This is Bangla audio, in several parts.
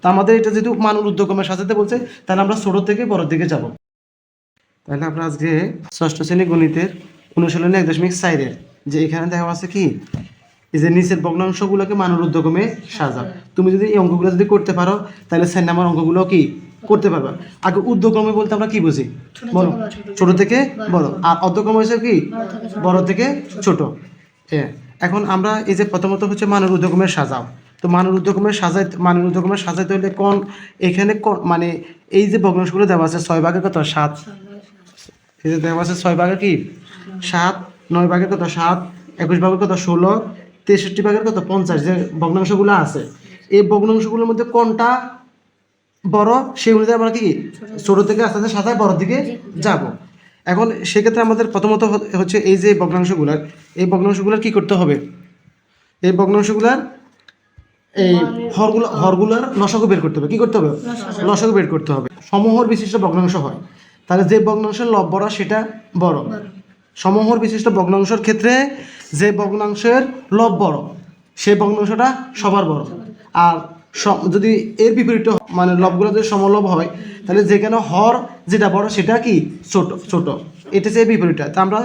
তো আমাদের এটা যেহেতু মান ঊর্ধ্বক্রমে সাজাতে বলছে, তাহলে আমরা ছোট থেকে বড় দিকে যাব। তাহলে আমরা আজকে ষষ্ঠ শ্রেণী গণিতের অনুশীলনী 1.4 যে এখানে দেওয়া আছে কি, এই যে নিচের ভগ্নাংশগুলোকে মান ঊর্ধ্বক্রমে সাজাও। তুমি যদি এই অঙ্কগুলো যদি করতে পারো, তাহলে 4 নম্বর অঙ্কগুলো কি করতে পারবা। আগে ঊর্ধ্বক্রমে বলতে আমরা কি বুঝি বলো, ছোট থেকে বড়, আর অর্ধক্রম হচ্ছে কি বড় থেকে ছোট। হ্যাঁ, এখন আমরা এই যে প্রথমত হচ্ছে মানের ঊর্ধ্বক্রমে সাজাও। তো মানের ঊর্ধ্বক্রমে সাজাইতে হলে কোন এখানে মানে এই যে ভগ্নাংশগুলো দেওয়া আছে 6 ভাগের কত 7, এই যে দেওয়া আছে 6 ভাগের কি 7, 9 ভাগের কত 7, 21 ভাগের কত 16, 63 ভাগের কত 50, যে ভগ্নাংশগুলো আছে এই ভগ্নাংশগুলোর মধ্যে কোনটা বড় সেই অনুযায়ী আমরা কি ছোট থেকে আস্তে আস্তে সাজায় বড় দিকে যাব। এখন সেক্ষেত্রে আমাদের প্রথমত হচ্ছে এই যে ভগ্নাংশগুলোর কি করতে হবে, এই ভগ্নাংশগুলোর এই হরগুলার লসাগু বের করতে হবে। কি করতে হবে? লসাগু বের করতে হবে। সমহর বিশিষ্ট ভগ্নাংশ হয়, তাহলে যে ভগ্নাংশের লব বড় সেটা বড়। সমহর বিশিষ্ট ভগ্নাংশের ক্ষেত্রে যে ভগ্নাংশের লব বড় সেই ভগ্নাংশটা সবার বড়। আর যদি এর বিপরীত মানে লবগুলো যদি সমলব হয়, তাহলে যেখানে হর যেটা বড় সেটা কি ছোট। এটা হচ্ছে বিপরীতটা। তা আমরা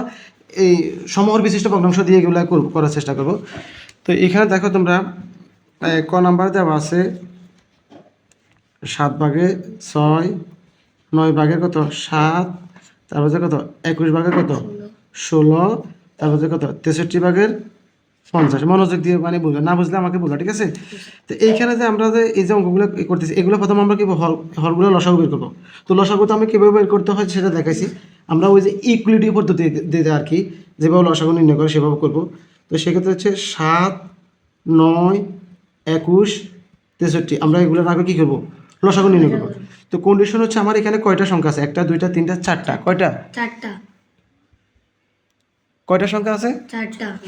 এই সমহর বিশিষ্ট ভগ্নাংশ দিয়ে এগুলো করার চেষ্টা করব। তো এখানে দেখো তোমরা ক নাম্বার দেওয়া আছে 7 ভাগে 6, 9 ভাগের কত 7, তারপর যে কত 21 ভাগের কত 16, তারপর যে কত 63 ভাগের 50। মনোযোগ দিয়ে মানে বুঝলো, না বুঝলে আমাকে বলো, ঠিক আছে? তো এইখানে যে আমরা যে এই যে অঙ্কগুলো করতেছি, এগুলো প্রথম আমরা কি হরগুলো লসাগু বের করবো। তো লসাগু তো আমি কীভাবে বের করতে হয় সেটা দেখাইছি। আমরা ওই যে ইকুয়ালিটি পদ্ধতি দিতে আর কি, যেভাবে লসাগু নির্ণয় করে সেভাবে করবো। তো সেক্ষেত্রে হচ্ছে 7, 9, 21, 63 আমরা এগুলো আগে কী করবো লসাগু নির্ণয় করবো। তো কন্ডিশন হচ্ছে আমার এখানে কয়টা সংখ্যা আছে, 1টা 2টা 3টা 4টা, কয়টা 4টা, কয়টা সংখ্যা আছে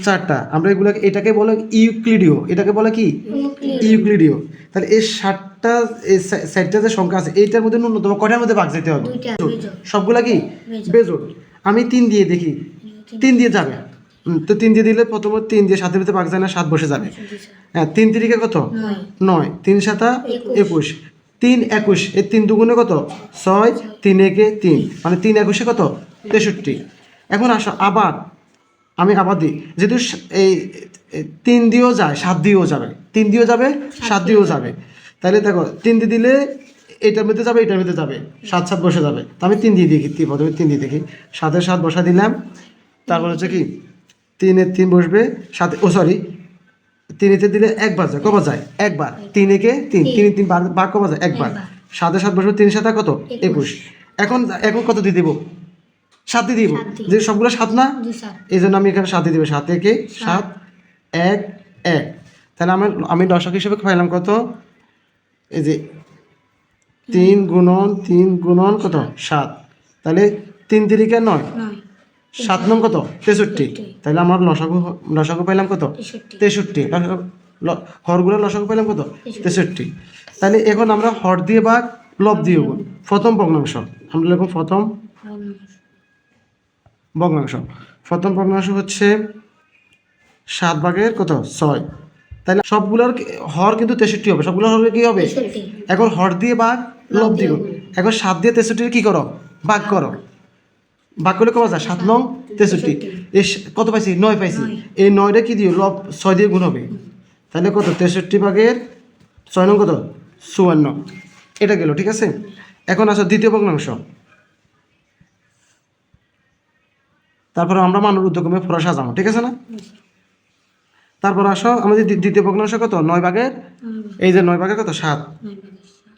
4টা। আমরা এগুলোকে এটাকে বলে ইউক্লিডীয়, এটাকে বলে কি ইউক্লিডীয়। তাহলে এই 7টা এই 7টা যে সংখ্যা আছে এইটার মধ্যে ন্যূনতম কয়টার মধ্যে ভাগ যেতে হবে, সবগুলা কি বেজোড়। আমি 3 দিয়ে দেখি, 3 দিয়ে যাবে। তো 3 দিয়ে দিলে প্রথমে 3 দিয়ে 7-এর ভিতরে ভাগ যায় না, 7 বসে যাবে। হ্যাঁ, 3 তিরিকে কত 9, 3 7 21, 3 21, এই 3 দুগুণে কত 6, 3 একে 3, মানে 3 21 কত 63। এখন আসো আবার আমি আবার দিই, যেহেতু এই 3 দিয়েও যায় 7 দিয়েও যাবে, 3 দিয়েও যাবে 7 দিয়েও যাবে। তাহলে দেখো 3 দিয়ে দিলে এটার মধ্যে যাবে এটার মধ্যে যাবে, 7 7 বসে যাবে। তো আমি 3 দিয়ে দেখি, প্রথমে 3 দিয়ে দেখি, 7-এর 7 বসা দিলাম। তারপর হচ্ছে কি 3-এর 3 বসবে, 7 3-এতে দিলে একবার যায়, কবার যায় একবার, 3 একে 3, 3 3 বার কবার যায় একবার। 7-এর 7 বসবে, 3 7 কত 21। এখন কত দিয়ে দেবো 7 দিয়ে দিব, যে সবগুলো 7 না, এই জন্য আমি এখানে 7 দিয়ে দিব। 7 একে 7, 1 1। তাহলে আমি দশক হিসেবে পাইলাম কত, এই যে 3 গুণন 3 গুণন কত 7, তাহলে 3 তিরিকে 9, 7 9 কত 63। তাহলে আমার লসাগু পাইলাম কত 63। হরগুলো লসাগু পাইলাম কত 63। তাহলে এখন আমরা হর দিয়ে ভাগ লব দিয়ে গুণ। প্রথম ভগ্নাংশ আমরা লিখব, প্রথম ভগ্নাংশ হচ্ছে 7 ভাগের কত 6। তাহলে সবগুলোর হর কিন্তু 63 হবে, সবগুলোর হর কি হবে। এখন হর দিয়ে ভাগ লব দিয়ে গুণ। এখন 7 দিয়ে 63 কি করো ভাগ করো, ভাগ করলে কত যায় 7 9 63। এই কত পাইছি 9 পাইছি, এই 9টা কি দিয়ে লব 6 দিয়ে গুণ হবে। তাহলে কত 63 ভাগের 6 9 কত 54। এটা গেল, ঠিক আছে। এখন আসো দ্বিতীয় ভগ্নাংশ। তারপরে আমরা মানের ঊর্ধ্বক্রমে পুরো সাজাবো, ঠিক আছে না। তারপর আসো আমাদের দ্বিতীয় ভগ্নাংশ কত 9 ভাগের, এই যে 9 ভাগের কত 7,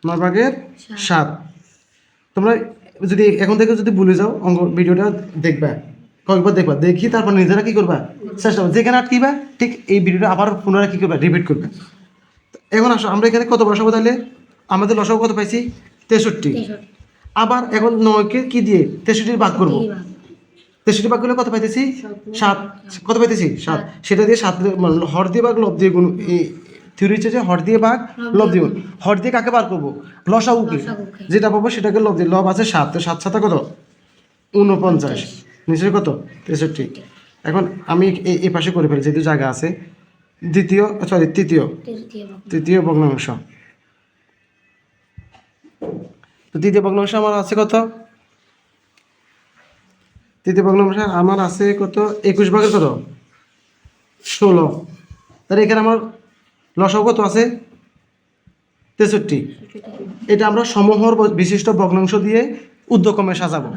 9 ভাগের 7। তোমরা যদি এখন থেকে যদি ভুলে যাও অঙ্ক ভিডিওটা দেখবা, কয়েকবার দেখবা, দেখি তারপর নিজেরা কি করবা চেষ্টা করবা, যেখানে আটকিবা ঠিক এই ভিডিওটা আবার পুনরায় কি করবা রিপিট করবে। এখন আসো আমরা এখানে কত বসাবো, তাহলে আমাদের লসাগু কত পাইছি 63। আবার এখন 9কে কি দিয়ে 63 ভাগ করবো, 63 ভাগ করলে কত পাইতেছি 7, কত পাইতেছি 7। সেটা দিয়ে 7 হর দিয়ে ভাগ লব দিয়ে গুণ। থিওরি হচ্ছে যে হর দিয়ে ভাগ লব দিয়ে গুণ। হর দিয়ে কাকে বার করবো লসাগুকে, যেটা পাবো সেটাকে লব দিয়ে, লব আছে 7, তো 7 7 কত 49, নিচে কত 63। এখন আমি এই পাশে করে ফেলি যেহেতু জায়গা আছে। তৃতীয় ভগ্নাংশ তো তৃতীয় ভগ্নাংশ আমার আছে কত? তৃতীয় ভগ্নাংশ আমার আছে কত? 21 ভাগের কত? 16। তাহলে এখানে আমার লসাগু কত আছে? 63। এটা আমরা সমহর বিশিষ্ট ভগ্নাংশ দিয়ে ঊর্ধ্বক্রমে সাজাবো।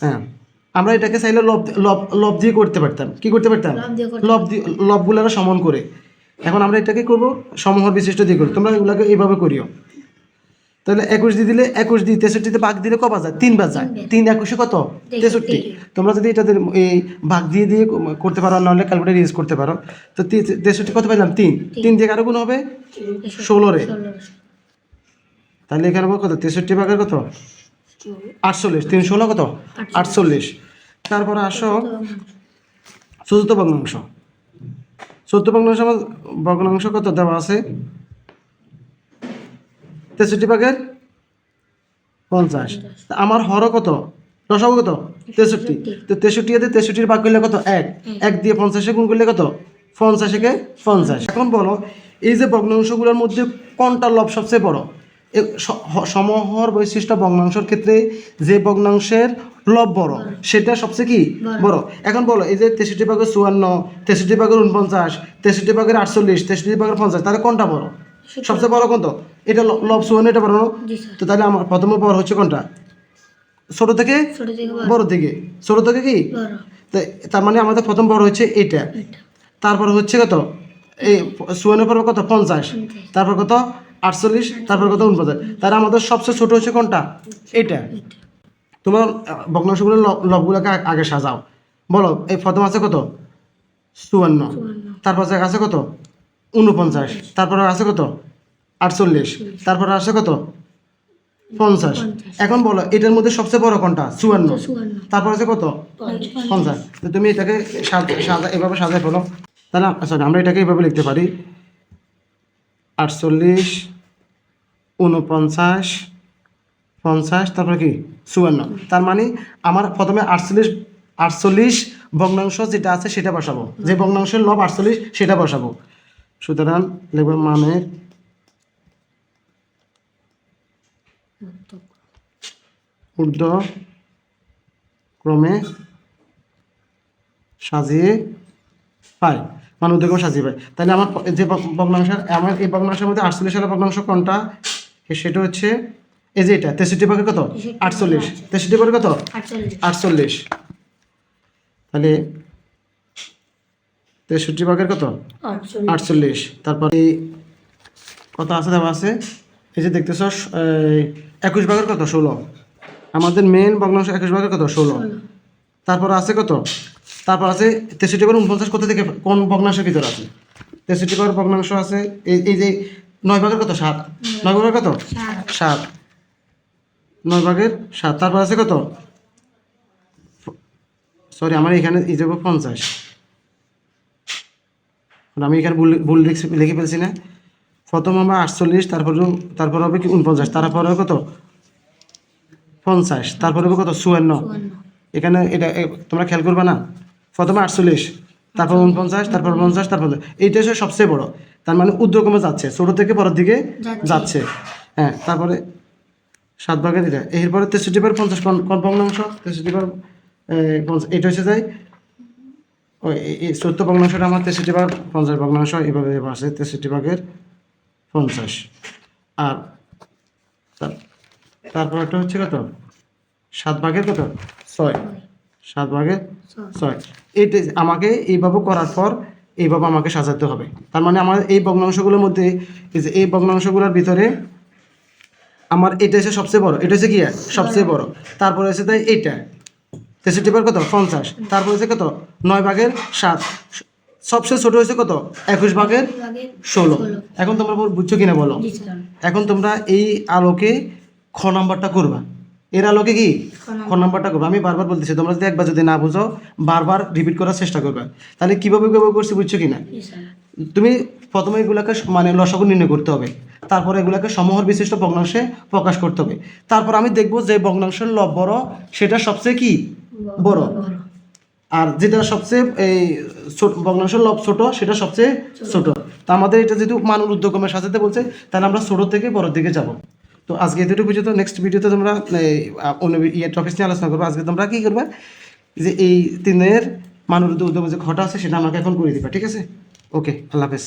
হ্যাঁ, আমরা এটাকে চাইলে লব লব লব দিয়ে করতে পারতাম। কি করতে পারতাম? লব দিয়ে, লবগুলো সমান করে। এখন আমরা এটাকে করব সমহর বিশিষ্ট দিয়ে করব। তোমরা এগুলাকে এইভাবে করিও। তাহলে 21 দিয়ে দিলে 21 দিয়ে 63-তে ভাগ দিলে কবার যায়? 3 বার যায়। 3 21 কত? 63। তোমরা যদি এটাতে এই ভাগ দিয়ে দিয়ে করতে পারো, নাহলে ক্যালকুলেটর ইউজ করতে পারো। তো 63 কত পাইলাম? 3। 3 দিয়ে আরো গুণ হবে 16 রে। তাহলে এখানে কত? 63 ভাগের কত? 48। 3 16 কত? 48। তারপরে আসো চতুর্থ ভগ্নাংশ। চতুর্থ ভগ্নাংশ আমার ভগ্নাংশ কত দেওয়া আছে? 63 ভাগের 50। আমার হর কত? লসাগু কত? 63। তো 63 দিয়ে 63 ভাগ করলে কত? 1। 1 দিয়ে 50 গুণ করলে কত? 50 কে 50। এখন বলো এই যে ভগ্নাংশগুলোর মধ্যে কোনটা লব সবচেয়ে বড়? সমহর বৈশিষ্ট্য ভগ্নাংশের ক্ষেত্রে যে ভগ্নাংশের লব বড় সেটা সবচেয়ে কি বড়। এখন বলো এই যে 63 ভাগের 54, 63 ভাগের 49, 63 ভাগের 48, 63 ভাগের 50, তাহলে কোনটা বড়? সবচেয়ে বড় কোনটা? এটা লব 54, এটা বড়। তো তাহলে আমার প্রথম বড় হচ্ছে কোনটা? ছোট থেকে বড় দিকে। ছোট থেকে কি? তার মানে আমাদের প্রথম বড় হচ্ছে এটা। তারপর হচ্ছে কত? এই 54 পর কত? 50। তারপর কত? 48। তারপর কত? 49। তাহলে আমাদের সবচেয়ে ছোট হচ্ছে কোনটা? এটা। তোমার ভগ্নাংশগুলো লবগুলোকে আগে সাজাও। বলো এই প্রথম আছে কত? 54। তারপর আছে কত? 49। তারপর আছে কত? 48। তারপর আছে কত? 50। এখন বলো এটার মধ্যে সবচেয়ে বড় কোনটা? 54। তারপর আছে কত? 50। তো তুমি এটাকে এভাবে সাজাই ফেলো। তাহলে সরি, আমরা এটাকে এইভাবে লিখতে পারি 48, 49, 50, তারপরে কি 54। তার মানে আমার প্রথমে 48 ভগ্নাংশ যেটা আছে সেটা বসাবো, যে ভগ্নাংশের লব 48 সেটা বসাবো। সুতরাং লিখব মানের ঊর্ধ্বক্রমে সাজিয়ে পাই, মানে ঊর্ধ্বক্রমে সাজিয়ে পাই। তাহলে আমার যে ভগ্নাংশ, আমার এই ভগ্নাংশের মধ্যে 48 সালের ভগ্নাংশ কোনটা? সেটা হচ্ছে এই যে এটা 63 ভাগের কত? 48। 63 ভাগের কত? 48। তাহলে 63 ভাগের কত? 48। তারপর এই কত আছে দেওয়া আছে? এই যে দেখতেছ 21 ভাগের কত? 16। আমাদের মেন ভগ্নাংশ 21 ভাগের কত? 16। তারপর আছে কত? তারপর আছে 63 ভাগের 49 কোথা থেকে, কোন ভগ্নাংশের ভিতরে আছে? 63 ভাগের ভগ্নাংশ আছে এই যে 9 ভাগের কত? 7। 9 ভাগের কত? 7। 9 ভাগের 7। তারপর আছে কত? সরি, আমার এখানে এই যে 50, আমি এখানে ভুল লিখে ফেলছি না। প্রথম আমরা 48, তারপর হবে কি 49, তারপরে কত? 50, তারপরে হবে কত? 54। এখানে এটা তোমরা খেয়াল করবে না, প্রথমে 48, তারপর 49, তারপর 50, তারপর এইটা হচ্ছে সবচেয়ে বড়। তার মানে ঊর্ধ্বক্রমে যাচ্ছে, ছোট থেকে বড়ের দিকে যাচ্ছে। হ্যাঁ, তারপরে 7 ভাগের এটা। এরপরে 63 ভাগের 50 কোন ভগ্নাংশ? 63 ভাগের 50 এটা হচ্ছে যায় ওই এই চতুর্থ ভগ্নাংশটা আমার 63 ভাগ 50 ভগ্নাংশ এভাবে আছে 63 ভাগের 50। আর তারপর একটা হচ্ছে কত? 7 ভাগের কত? 6। 7 ভাগের 6। এইটা আমাকে এইভাবে করার পর এইভাবে আমাকে সাজাতে হবে। তার মানে আমার এই ভগ্নাংশগুলোর মধ্যে এই যে এই ভগ্নাংশগুলোর ভিতরে আমার এটা হচ্ছে সবচেয়ে বড়। এটা হচ্ছে কি সবচেয়ে বড়। তারপরে হচ্ছে তাই এইটা 63 ভাগের কত? 50। তারপর হচ্ছে কত? 9 ভাগের 7। সবচেয়ে ছোট হয়েছে কত? 21 ভাগের 16। এখন তোমরা বুঝছো কিনা বলো? এখন তোমরা এই আলোকে খ নাম্বারটা করবা। এর আলোকে কি খ নাম্বারটা করবা। আমি বারবার বলতেছি, তোমরা যদি একবার যদি না বুঝো বারবার রিপিট করার চেষ্টা করবা। তাহলে কিভাবে করছি বুঝছো কিনা? তুমি প্রথমে এগুলাকে মানে লসাগু নির্ণয় করতে হবে, তারপর এগুলাকে সমহর বিশিষ্ট ভগ্নাংশে প্রকাশ করতে হবে। তারপর আমি দেখবো যে ভগ্নাংশের লব বড় সেটা সবচেয়ে কি বড়, আর যেটা সবচেয়ে এই ভগ্নাংশের লব ছোট সেটা সবচেয়ে ছোট। তা আমাদের এটা যেহেতু মান ঊর্ধ্বক্রমে সাজাতে বলছে, তাহলে আমরা ছোট থেকে বড় দিকে যাব। তো আজকে এতটুকু পর্যন্ত, নেক্সট ভিডিওতে তোমরা অন্য টপিক নিয়ে আলোচনা করবো। আজকে তোমরা কী করবা, যে এই 3 দিনের মানবিক উদ্যম যে ঘটা আছে সেটা আমাকে এখন করে দিবা, ঠিক আছে? ওকে, আল্লাহ হাফেজ।